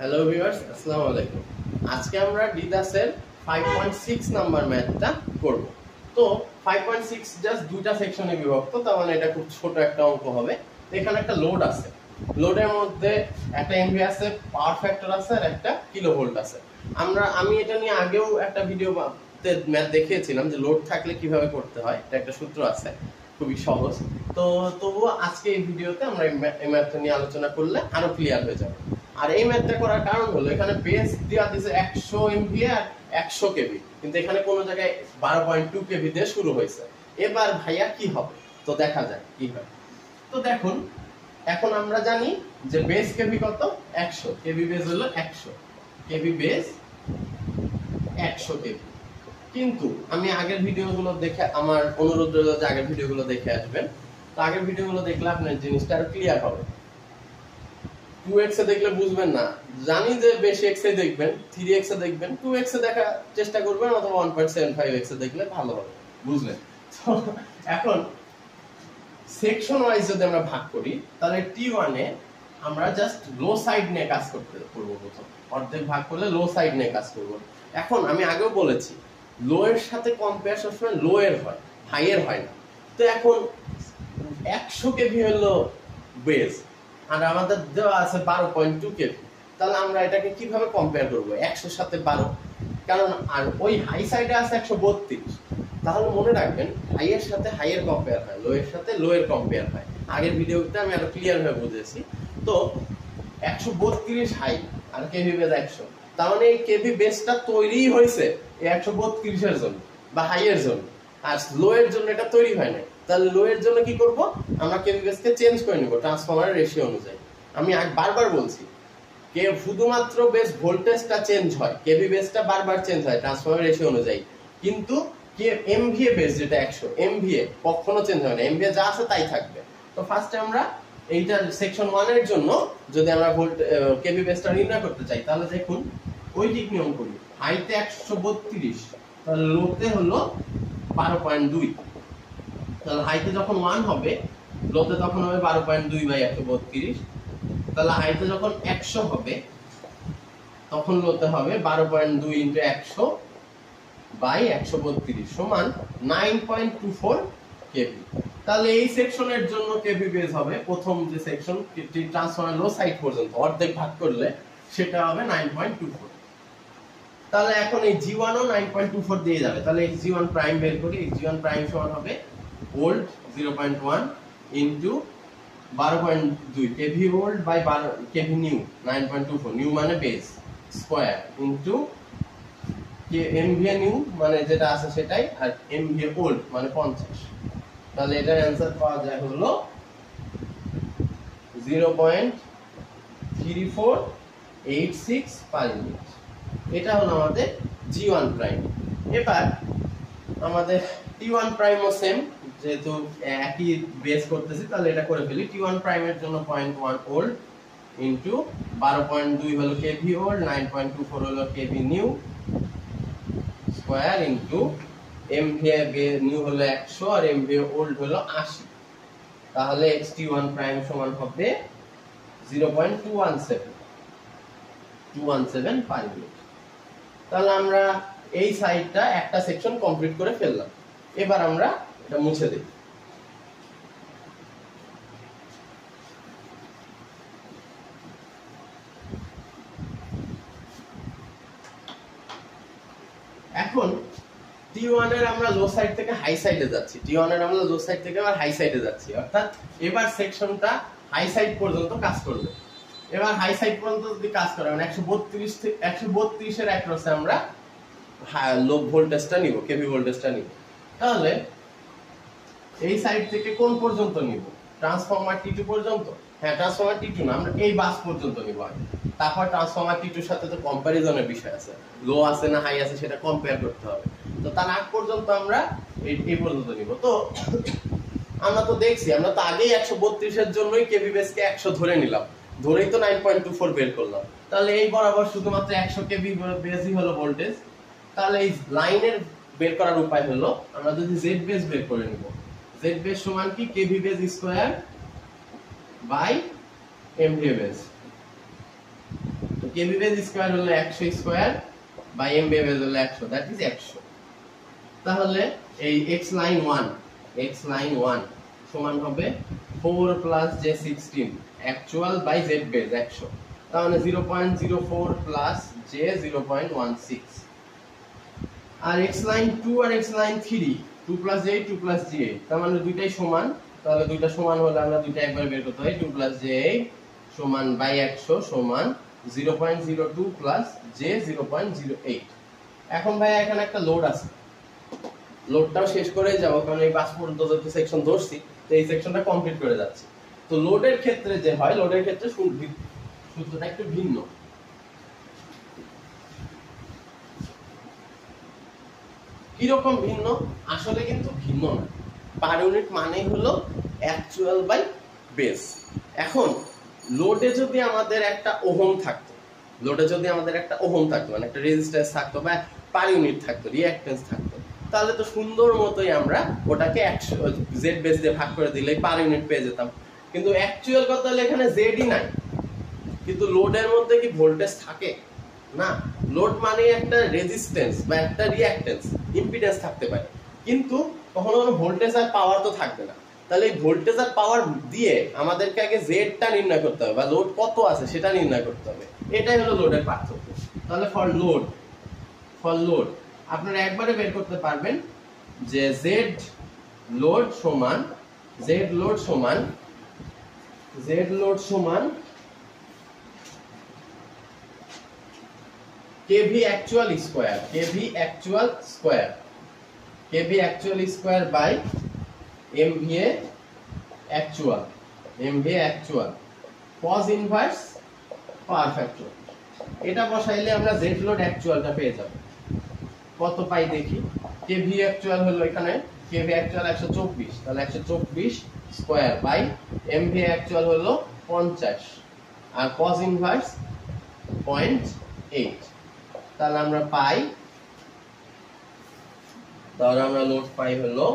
Hello viewers, আসসালামু আলাইকুম। আজকে আমরা ডিদাসের 5.6 নাম্বার ম্যাথটা করব। তো 5.6 জাস্ট দুইটা সেকশনে বিভক্ত, তার মানে এটা খুব ছোট একটা অঙ্ক হবে। এখানে একটা লোড আছে, লোডের মধ্যে একটা এমভি আছে, পাওয়ার ফ্যাক্টর আছে আর একটা কিলোভোল্ট আছে। আমি এটা নিয়ে আগেও একটা ভিডিওতে ম্যাথ দেখিয়েছিলাম যে লোড থাকলে কিভাবে করতে হয়, এটা একটা সূত্র আছে, খুবই সহজ। তো তবুও আজকে এই ভিডিওতে আমরা এই ম্যাথটা নিয়ে আলোচনা করলে আরো ক্লিয়ার হয়ে যাবে। আর এই ম্যাথটা করার কারণ হলো এখানে বেস দেওয়া দিয়েছে 100 এমভি আর 100 কেভি, কিন্তু এখানে কোনো জায়গায় 12.2 কেভি দিয়ে শুরু হয়েছে। এবার ভাইয়া কি হবে, তো দেখা যায় কি হয়। তো দেখুন, এখন আমরা জানি যে বেস কেভি কত, 100 কেভি, বেস হলো 100 কেভি, বেস 100 কেভি। কিন্তু আমি আগের ভিডিওগুলো দেখে, আমার অনুরোধ রইল যে আগের ভিডিওগুলো দেখে আসবেন। তো আগের ভিডিওগুলো দেখলে আপনার জিনিসটা আরো ক্লিয়ার হবে। 2x এ দেখলে বুঝবেন না, জানি যে বেশি x এ দেখবেন, 3x এ দেখবেন, 2x এ দেখার চেষ্টা করবেন, অথবা 1.75x এ দেখলে ভালো হবে, বুঝলেন? তো এখন সেকশন ওয়াইজ যদি আমরা ভাগ করি, তাহলে T1 এ আমরা জাস্ট লো সাইড নিয়ে কাজ করতে করব। প্রথম অর্ধেক ভাগ করলে লো সাইড নিয়ে কাজ করব। এখন আমি আগেও বলেছি, লো এর সাথে কম্পেয়ার সবসময় লো এর হয়, হাই এর হয় না। তো এখন 100 কেভি হলো বেস, আর আমাদের দেওয়া আছে 12.2 কেভি। তাহলে আমরা এটাকে কিভাবে কম্পেয়ার করব? 100 এর সাথে 12, কারণ আর ওই হাই সাইডে আছে 132। তাহলে মনে রাখবেন, হাই এর সাথে হাই এর কম্পেয়ার হয়, লো এর সাথে লো এর কম্পেয়ার হয়। আগের ভিডিওতে আমি আরো ক্লিয়ার ভাবে বুঝেছি। তো 132 হাই আর কেভি বেস 100, তার মানে এই কেভি বেসটা তৈরি হয়েছে এই 132 এর জন্য বা হাই এর জন্য, আর লো এর জন্য এটা তৈরি হয় না। তাহলে লো এর জন্য কি করব? আমরা কেভি বেসকে চেঞ্জ করে নিব ট্রান্সফরমারের রেশিও অনুযায়ী। আমি বারবার বলছি, শুধুমাত্র বেস ভোল্টেজটা চেঞ্জ হয়, কেভি বেসটা বারবার চেঞ্জ হয় ট্রান্সফরমারের রেশিও অনুযায়ী, কিন্তু এমভিএ বেস যেটা 100 এমভিএ কখনো চেঞ্জ হয় না, এমভিএ যা আছে তাই থাকবে। তো ফার্স্টে আমরা এইটা সেকশন 1 এর জন্য যদি আমরা কেভি বেসটা নির্ণয় করতে চাই, তাহলে দেখুন ওই দিক নিয়ম করি। হাইতে 132, তাহলে লোতে হলো 12.2। তাহলে হাইতে যখন 1 হবে, লোতে তখন হবে 12.2 বাই 132। তাহলে হাইতে যখন 100 হবে, তখন লোতে হবে 12.2 ইনটু 100 বাই 132 সমান 9.24 কেভি। তাহলে এই সেকশনের জন্য কেভি বেস হবে, প্রথম যে সেকশন ট্রান্সফরমার লো সাইড পর্যন্ত অর্ধেক ভাগ করলে সেটা হবে 9.24। তাহলে এখন এই G1 ও 9.24 দিয়ে যাবে। তাহলে এই G1 প্রাইম বের করি। এই G1 প্রাইম সমান হবে volt 0.1 into 12.2 kV volt by kV new 9.24, new মানে base square, into MVA new মানে যেটা আছে সেটাই, আর এমভিএ ভোল্ট মানে 50। তাহলে এটার অ্যানসার পাওয়া যায় হলো 0.3486 পার ইউনিট। এটা হলো আমাদের G1 প্রাইম। এবার আমাদের T1 প্রাইমও সেম, যেহেতু একই বেস করতেছি, তাহলে এটা করে ফেলি। T1 প্রাইমের জন্য 0.1 ভোল্ট ইনটু 12.2 হলো কেভি ভোল্ট, 9.24 হলো KV new square, into MVA new হলো 100 আর এমভিএ ওল্ড হলো 80। তাহলে T1 প্রাইম সমান হবে 0.217 পার ইউনিট। তাহলে আমরা এই সাইডটা একটা সেকশন কমপ্লিট করে ফেললাম। এবার আমরা এটা মুছে দিই। এখন T1 এর আমরা লো সাইড থেকে হাই সাইডে যাচ্ছি, T1 এর আমরা লো সাইড থেকে আবার হাই সাইডে যাচ্ছি, অর্থাৎ এবার সেকশনটা হাই সাইড পর্যন্ত কাজ করবে। এবার হাই সাইড পর্যন্ত যদি কাজ করে, মানে 132 থেকে 132 এর অ্যাক্রসে আমরা লো ভোল্টেজটা নিব, কেভি ভোল্টেজটা নিব। তাহলে এই সাইড থেকে কোন পর্যন্ত নিব? ট্রান্সফরমার T2 পর্যন্ত। হ্যাঁ, ট্রান্সফরমার T2 না, আমরা এই বাস পর্যন্ত নিব আগে। তারপর ট্রান্সফরমার T2 এর সাথে তো কম্পারিজনের বিষয় আছে, লো আছে না হাই আছে সেটা কম্পেয়ার করতে হবে। তো তার আগ পর্যন্ত আমরা এই পর্যন্ত নিব। তো আমরা তো দেখছি, আমরা তো আগেই 132 এর জন্যই কেভি বেসকে 100 ধরে নিলাম, ধরেই তো 9.24 বের করলাম। তাহলে এই বরাবর শুধুমাত্র 100 কেভি বেসই হলো ভোল্টেজ। তাহলে এই লাইনের বের করার উপায় হলো, আমরা যদি জেড বেস বের করে নিব। জেড বেস সমান কি? KV base square by MVA base. KV base square হলো 100 স্কয়ার বাই এমভিএ বেজ হলো 100, দ্যাট ইজ 100। তাহলে এই x লাইন 1 সমান হবে 4 plus j16 actual by z base 100, তাহলে 0.04 প্লাস j 0.16। আর x লাইন 2 আর x line 3 2 plus j 2 plus j, তার মানে দুইটাই সমান, তাহলে দুইটা সমান হলে আমরা দুইটা একবার বের করতে হয়। 2 প্লাস j সমান বাই 100 সমান 0.02 প্লাস j 0.08। এখন ভাই এখানে একটা লোড আছে, লোডটাও শেষ করে যাব, কারণ এই 5 পর্যন্ত যত সেকশন ধরছি তো এই সেকশনটা কমপ্লিট করে যাচ্ছে। তো লোডের ক্ষেত্রে যে হয়, লোডের ক্ষেত্রে সূত্রটা একটু ভিন্ন। কি রকম ভিন্ন? আসলে কিন্তু ভিন্ন না, পার ইউনিট মানেই হলো অ্যাকচুয়াল বাই বেস। এখন লোডে যদি আমাদের একটা ওহম থাকতো, মানে একটা রেজিস্ট্যান্স থাকতো বা পার ইউনিট থাকতো, রিঅ্যাকট্যান্স থাকতো, তাহলে তো সুন্দর মতোই আমরা ওটাকে জেড বেস দিয়ে ভাগ করে দিলেই পার ইউনিট পেয়ে যেতাম। কিন্তু অ্যাকচুয়াল কথা হলো এখানে জেডই নাই। কিন্তু লোডের মধ্যে কি ভোল্টেজ থাকে? না, লোড মানে একটা রেজিস্ট্যান্স বা একটা রিঅ্যাকট্যান্স, ইম্পিডেন্স থাকতে পারে, কিন্তু কখনো কোনো ভোল্টেজ আর পাওয়ার তো থাকবে না। তাহলে এই ভোল্টেজ আর পাওয়ার দিয়ে আমাদেরকে আগে জেডটা নির্ণয় করতে হবে বা লোড কত আছে সেটা নির্ণয় করতে হবে। এটাই হলো লোডের পার্থক্য। তাহলে ফর লোড আপনারা একবারে বের করতে পারবেন যে জেড লোড সমান KV actual square by MVA actual cos inverse power factor. এটা বসাইলে আমরা জেড লোড অ্যাকচুয়ালটা পেয়ে যাব। কত পাই দেখি। কেভি অ্যাকচুয়াল হলো এখানে কেভি অ্যাকচুয়াল 124, তাহলে 124 স্কয়ার বাই এমভিএ অ্যাকচুয়াল হলো 50 আর cos ইনভার্স 0.8, তাহলে আমরা পাই, তাহলে আমরা লোড পাই হলো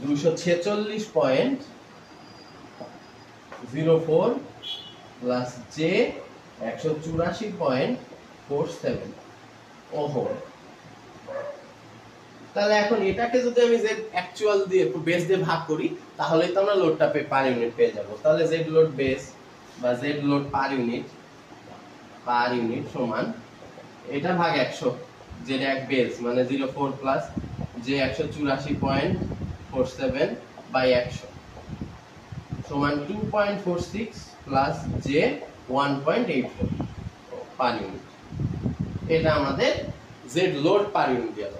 246.04 প্লাস জে 184.47 ওহম। তাহলে এখন এটাকে যদি আমি জেড অ্যাকচুয়াল দিয়ে বেস দিয়ে ভাগ করি, তাহলে তো আমরা লোডটা পার ইউনিট পেয়ে যাব। তাহলে জেড লোড বেস বা জেড লোড পার ইউনিট সমান এটা ভাগ 100, জেড এক বেস মানে 04 প্লাস জে 184.47 বাই 100 সমান 2.46 প্লাস জে 1.84 পার ইউনিট। এটা আমাদের জেড লোড পার ইউনিট গেল।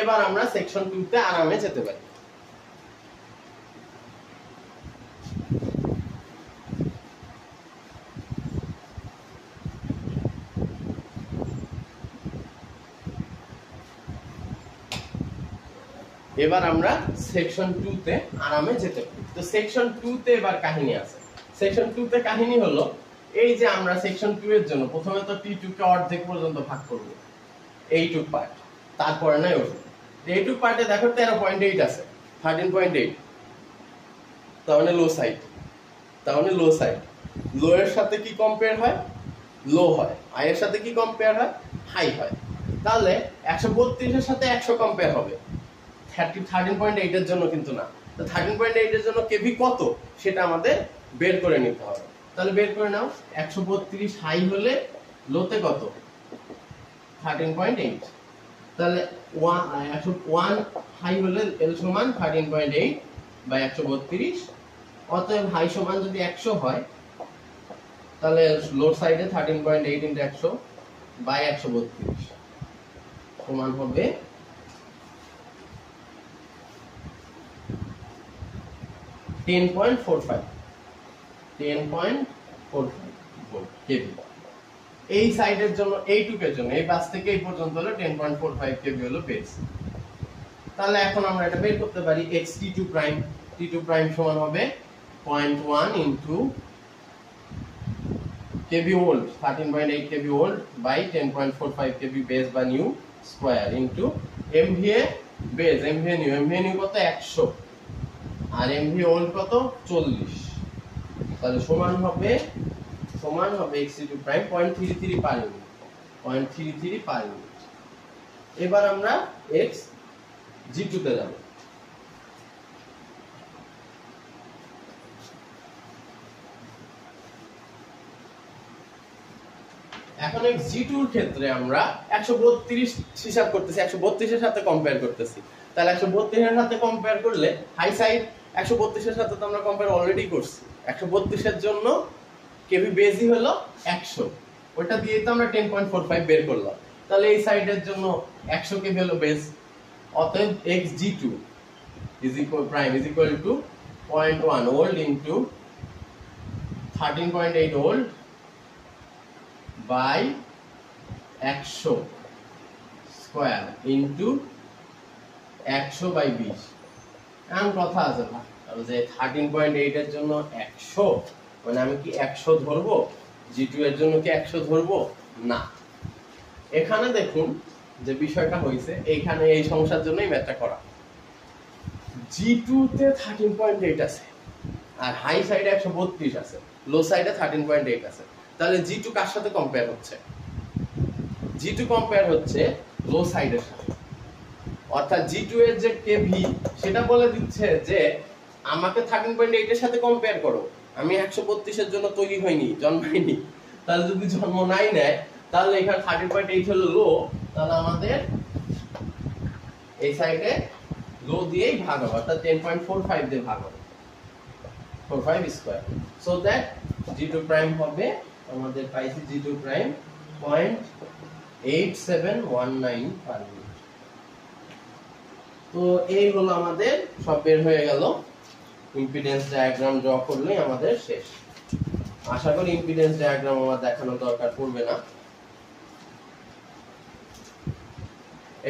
এবার আমরা সেকশন 2 তে আরামে যেতে পারি। এবার আমরা সেকশন 2 তে আরামে যেতে পারি। তো সেকশন 2 তে এবার কাহিনী আছে। সেকশন 2 তে কাহিনী হলো এই যে আমরা সেকশন 2 এর জন্য প্রথমে তো T2 কে অর্ধেক পর্যন্ত ভাগ করব, এইটুক পার্ট, তারপরে নাই ওঠে। এইটুক পার্টে দেখো 13.8 আছে, 13.8, তাহলে লো সাইড। লো এর সাথে কি কম্পেয়ার হয়? লো হয়। হাই এর সাথে কি কম্পেয়ার হয়? হাই হয়। তাহলে 132 এর সাথে 100 কম্পেয়ার হবে, 13.8 এর জন্য কিন্তু না। তো 13.8 এর জন্য কেভি কত সেটা আমাদের বের করে নিতে হবে। তাহলে বের করে নাও, 132 হাই হলে লোতে কত? 13.8। তাহলে 1 হাই হলে এল সমান 13.8 বাই 132। অতএব হাই সমান যদি 100 হয় তাহলে লোড সাইডে 13.8 * 100 বাই 132 সমান হবে 10.45 ভোল্ট কেভি। এই সাইডের জন্য, এইটুকের জন্য, এই বাস থেকে এই পর্যন্ত হলো 10.45 কেভি হলো বেস। তাহলে এখন আমরা এটা বের করতে পারি। x t2 প্রাইম সমান হবে 0.1 into kV volt, 13.8 kV volt by 10.45 kV base বা new square into MVA base, MVA new কত? 100 আর এমভিএ ভোল্ট কত? 40। তাহলে সমান হবে x(g2) 0.33 per unit, 0.33 per unit. এবার আমরা x(g2) তে যাব। এখন x(g2) এর ক্ষেত্রে আমরা 132 হিসাব করতেছি, 132 এর সাথে কম্পেয়ার করতেছি। তাহলে 132 এর সাথে কম্পেয়ার করলে হাই সাইড 132 এর সাথে তো আমরা কম্পেয়ার অলরেডি করছি। 132 এর জন্য কেভি বেসই হলো 100, ওটা দিয়ে তো আমরা 10.45 বের করলাম। তাহলে এই সাইডের জন্য 100 কেভি হলো বেস। অতএব x(g2) prime is equal to 0.1 volt into 13.8 volt by 100 square into 100 by 20। এমন কথা আছে না যে 13.8 এর জন্য 100, মানে আমি কি 100 ধরবো? g2 এর জন্য কি 100 ধরবো? না। এখানে দেখুন যে বিষয়টা হইছে, এইখানে এই সমস্যার জন্যই ম্যাথটা করা। g2 তে 13.8 আছে আর হাই সাইডে 132 আছে, লো সাইডে 13.8 আছে। তাহলে g2 কার সাথে কম্পেয়ার হচ্ছে? g2 কম্পেয়ার হচ্ছে লো সাইডের সাথে। অর্থাৎ g2 এর যে কেভি সেটা বলে দিচ্ছে যে আমাকে 13.8 এর সাথে কম্পেয়ার করো। আমি 132 এর জন্য তৈরি হইনি, জন্মাইনি। তাহলে যদি জন্ম নাই নেয় তাহলে এখানে 13.8 হলো লো, তাহলে আমাদের এই সাইডে লো দিয়েই ভাগ হবে, অর্থাৎ 10.45 দিয়ে ভাগ হবে, 45 square. So that g2 prime হবে, আমাদের পাইছি g2 প্রাইম 0.8719 পার মিনিট। তো এই হলো আমাদের সব বের হয়ে গেল। ইম্পিডেন্স ডায়াগ্রাম ড্র করলেই আমাদের শেষ। আশা করি ইম্পিডেন্স ডায়াগ্রাম আমার দেখানোর দরকার পড়বে না।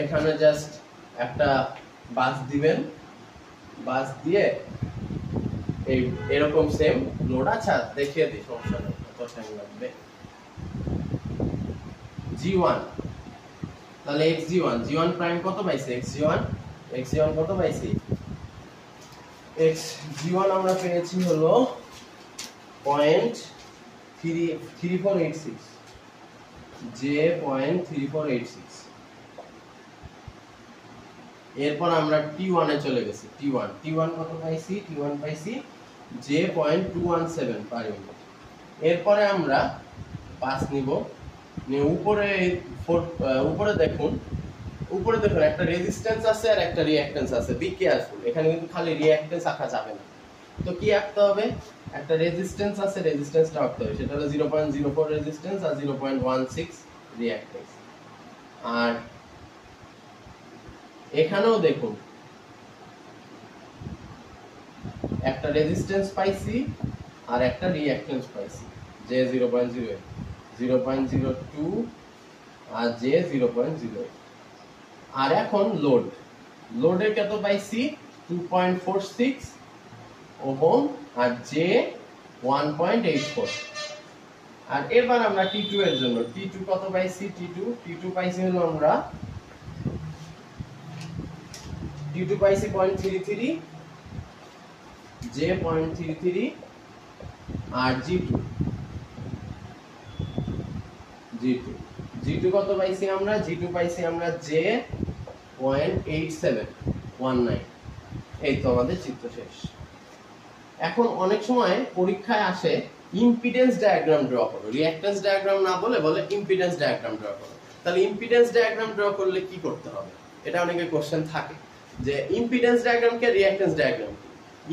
এখানে জাস্ট একটা বাস দিবেন, বাস দিয়ে এই এরকম সেম লোড। আচ্ছা দেখিয়ে দিই, সমস্যা নেই, কত টাইম লাগবে। g1, তাহলে g1 প্রাইম কত পাইছে? xg1 কত পাইছি? xg1 আমরা পেয়েছি হলো 0.3486, j.3486। এরপর আমরা t1 এ চলে গেছি। t1 কত পাইছি? t1 পাইছি j.217 পার ইউনিট। এরপরে আমরা 5 নিব, নিয়ে উপরে দেখুন একটা রেজিস্ট্যান্স আছে আর একটা রিঅ্যাকট্যান্স আছে। বি কেয়ারফুল, এখানে কিন্তু খালি রিঅ্যাকট্যান্স আঁকা যাবে না। তো কি আঁকতে হবে? একটা রেজিস্ট্যান্স আছে, রেজিস্ট্যান্সটা আঁকতে হবে। সেটা হলো 0.04 রেজিস্ট্যান্স আর 0.16 রিঅ্যাকট্যান্স। আর এখানেও দেখুন একটা রেজিস্ট্যান্স পাইছি আর একটা রিঅ্যাকট্যান্স পাইছি, যে 0.08, 0.02 আর যে 0.08। আর এখন লোডের কত পাইছি? 2.46 ওহম আর যে 1.84। আর এবার আমরা t2 এর জন্য t2 কত পাইছি? t2 পাইছি হলো আমরা t2 পাইছি 0.33, যে 0.33 আর g2 কত পাইছি আমরা? g2 পাইছি আমরা যে 0.8719। এই তো আমাদের চিত্র শেষ। এখন অনেক সময় পরীক্ষায় আসে ইম্পিডেন্স ডায়াগ্রাম ড্র করো, রিঅ্যাকট্যান্স ডায়াগ্রাম না বলে ইম্পিডেন্স ডায়াগ্রাম ড্র করো। তাহলে ইম্পিডেন্স ডায়াগ্রাম ড্র করলে কি করতে হবে? এটা অনেকের কোশ্চেন থাকে যে ইম্পিডেন্স ডায়াগ্রাম কে, রিঅ্যাকট্যান্স ডায়াগ্রাম কি?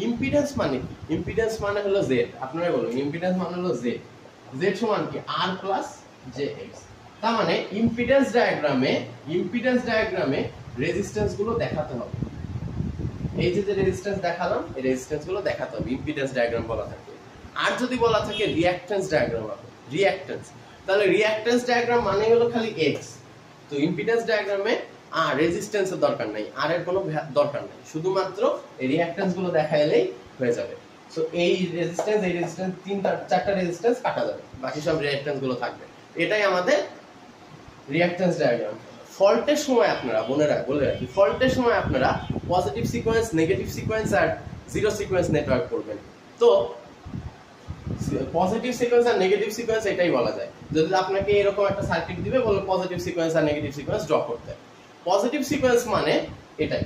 ইম্পিডেন্স মানে কি? ইম্পিডেন্স মানে হলো z। আপনারা বলুন ইম্পিডেন্স মানে হলো z। z সমান কি? r plus jx। তার মানে ইম্পিডেন্স ডায়াগ্রামে রেজিস্ট্যান্স গুলো দেখাতে হবে। এই যে রেজিস্ট্যান্স দেখালাম, এই রেজিস্ট্যান্স গুলো দেখাতে হবে ইম্পিডেন্স ডায়াগ্রাম বলা থাকে। আর যদি বলা থাকে রিঅ্যাকট্যান্স ডায়াগ্রাম হবে, তাহলে রিঅ্যাকট্যান্স ডায়াগ্রাম মানে হলো খালি x। তো ইম্পিডেন্স ডায়াগ্রামে আর রেজিস্ট্যান্সের দরকার নাই, আর এর কোনো দরকার নাই, শুধুমাত্র এই রিঅ্যাকট্যান্স গুলো দেখাইলেই হয়ে যাবে। সো এই রেজিস্ট্যান্স চারটা রেজিস্ট্যান্স কাটা যাবে, বাকি সব রিঅ্যাকট্যান্স গুলো থাকবে। এটাই আমাদের রিঅ্যাকট্যান্স ডায়াগ্রাম। ফল্টের সময় আপনারা বলে রাখি, ফল্টের সময় আপনারা পজিটিভ সিকোয়েন্স, নেগেটিভ সিকোয়েন্স আর জিরো সিকোয়েন্স নেটওয়ার্ক করবেন। তো পজিটিভ সিকোয়েন্স আর নেগেটিভ সিকোয়েন্স এটাই বলা যায়। যদি আপনাকে এরকম একটা সার্কিট দিবে বলে পজিটিভ সিকোয়েন্স আর নেগেটিভ সিকোয়েন্স ড্র করতে, পজিটিভ সিকোয়েন্স মানে এটাই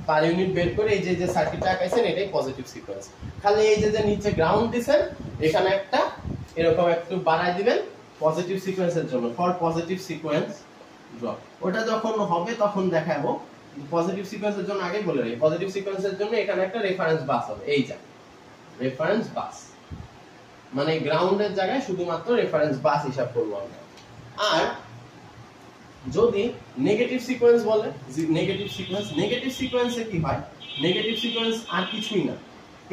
পার ইউনিট বের করে এই যে সার্কিটটা আঁকাইছেন এটাই পজিটিভ সিকোয়েন্স। খালি এই যে নিচে গ্রাউন্ড দিবেন এখানে একটা এরকম একটু বাড়াই দিবেন পজিটিভ সিকোয়েন্সের জন্য, ফর পজিটিভ সিকোয়েন্স ড্র। ওটা যখন হবে তখন দেখাবো। পজিটিভ সিকোয়েন্সের জন্য আগে বলে রাখি, পজিটিভ সিকোয়েন্সের জন্য এখানে একটা রেফারেন্স বাস হবে, এই যা রেফারেন্স বাস মানে গ্রাউন্ডের জায়গায় শুধুমাত্র রেফারেন্স বাস হিসাব করবো আমরা। আর যদি নেগেটিভ সিকোয়েন্স বলে, নেগেটিভ সিকোয়েন্সে কি হয়, নেগেটিভ সিকোয়েন্স আর কিছুই না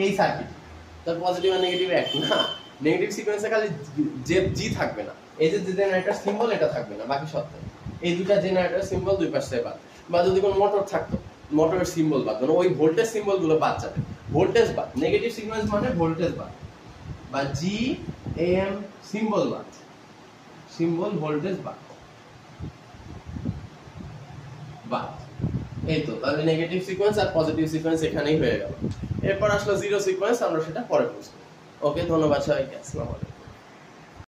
এই সার্কিট, তার পজিটিভ আর নেগেটিভ এক না, নেগেটিভ সিকোয়েন্সে খালি জি থাকবে না, এই যে জেনারেটর সিম্বল এটা থাকবে না, বাকি সব থাকবে। এই দুটা জেনারেটর সিম্বল দুই পাশে বাদ, বা যদি কোনো মোটর থাকতো মোটরের সিম্বল বাদ, মানে ওই ভোল্টেজ সিম্বল গুলো বাদ যাবে, ভোল্টেজ বাদ। নেগেটিভ সিকোয়েন্স মানে ভোল্টেজ বাদ বা জি এম সিম্বল বাদ, সিম্বল ভোল্টেজ বাদ বাদ। এই তো তাহলে নেগেটিভ সিকোয়েন্স আর পজিটিভ সিকোয়েন্স এখানেই হয়ে গেল। এরপর আসলো জিরো সিকোয়েন্স, আমরা সেটা পরে বুঝবো। ওকে, ধন্যবাদ সবাইকে, আসসালামু আলাইকুম।